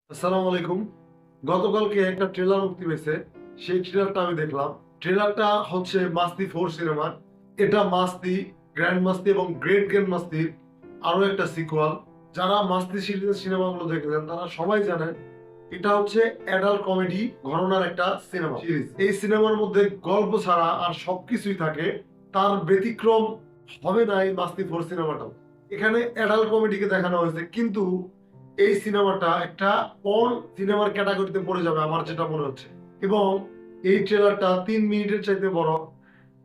আসসালামু আলাইকুম। গতকালকে একটা ট্রেলার মুক্তি পেয়েছে। সেই ট্রেলারটা আমি দেখলাম। ট্রেলারটা হচ্ছে মাস্তি 4 সিনেমার। এটা মাস্তি, গ্র্যান্ড মাস্তি এবং গ্রেট গ্র্যান্ড মাস্তির আরো একটা সিকুয়াল। যারা মাস্তি সিরিজের সিনেমাগুলো দেখেছেন তারা সবাই জানেন এটা হচ্ছে অ্যাডাল্ট কমেডি ঘরানার একটা সিনেমা সিরিজ। এই সিনেমার মধ্যে গল্প ছাড়া আর সবকিছুই থাকে। তার ব্যতিক্রম হবে না এই মাস্তি 4 সিনেমাটাও। এখানে অ্যাডাল্ট কমেডিকে দেখানো হয়েছে, কিন্তু এই সিনেমাটা একটা পর্ন সিনেমার ক্যাটাগরিতে পড়ে যাবে আমার যেটা মনে হচ্ছে। এবং এই ট্রেলারটা 3 মিনিটের চাইতে বড়।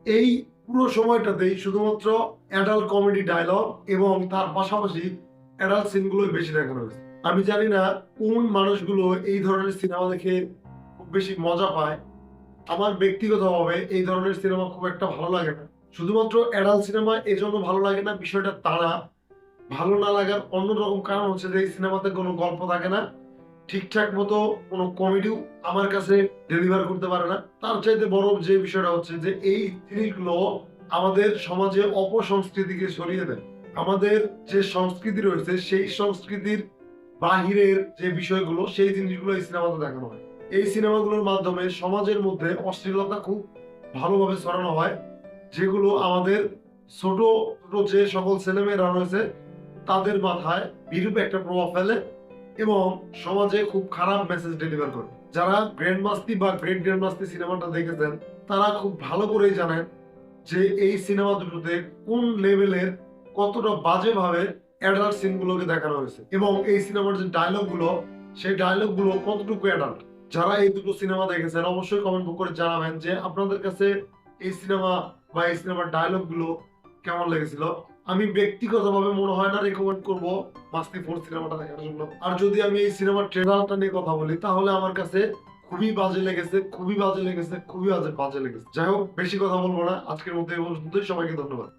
এই পুরো সময়টাতেই শুধুমাত্র অ্যাডাল্ট কমেডি ডায়লগ এবং তার পাশাপাশি অ্যাডাল্ট সিনগুলোই বেশি দেখানো হয়েছে। আমি জানি না কোন মানুষগুলো এই ধরনের সিনেমা দেখে খুব বেশি মজা পায়। আমার ব্যক্তিগতভাবে এই ধরনের সিনেমা খুব একটা ভালো লাগে না। শুধুমাত্র অ্যাডাল্ট সিনেমা এজন্য ভালো লাগে না, বিষয়টা তারা ভালো না লাগার অন্যরকম কারণ হচ্ছে যে এই সিনেমাতে কোনো গল্প থাকে না, ঠিকঠাক মতো কোনো কমেডিও আমার কাছে ডেলিভার করতে পারে না। তার চাইতে বড় যে বিষয়টা হচ্ছে যে এই জিনিসগুলো আমাদের সমাজে অপসংস্কৃতিকে সরিয়ে দেয়। আমাদের যে সংস্কৃতি রয়েছে সেই সংস্কৃতির বাহিরের যে বিষয়গুলো সেই জিনিসগুলো এই সিনেমাতে দেখানো হয়। এই সিনেমাগুলোর মাধ্যমে সমাজের মধ্যে অশ্লীলতা খুব ভালোভাবে ছড়ানো হয়, যেগুলো আমাদের ছোট ছোট যে সকল ছেলেমেয়েরা রয়েছে তাদের মাথায় বিরূপ একটা প্রভাব ফেলে এবং সমাজে খুব খারাপ মেসেজ ডেলিভার করে। যারা গ্র্যান্ড মাস্তি বা গ্রেট গ্র্যান্ড মাস্তি সিনেমাটা দেখেছেন তারা খুব ভালো করেই জানেন যে এই সিনেমা দুটোতে কোন লেভেলের কতটা বাজেভাবে অ্যাডাল্ট সিনগুলোকে দেখানো হয়েছে এবং এই সিনেমার যে ডায়লগ গুলো সেই ডায়লগ গুলো কতটুকু অ্যাডাল্ট। যারা এই দুটো সিনেমা দেখেছেন অবশ্যই কমেন্ট করে জানাবেন যে আপনাদের কাছে এই সিনেমা বা এই সিনেমার ডায়লগ গুলো কেমন লেগেছিল। আমি ব্যক্তিগতভাবে মনে হয় না রেকমেন্ড করব মাস্তি 4 সিনেমাটা দেখার জন্য। আর যদি আমি এই সিনেমার ট্রেলারটা নিয়ে কথা বলি তাহলে আমার কাছে খুবই বাজে লেগেছে, খুবই বাজে লেগেছে, খুবই বাজে বাজে লেগেছে। যাই হোক, বেশি কথা বলবো না, আজকের মধ্যে এই পর্যন্তই। সবাইকে ধন্যবাদ।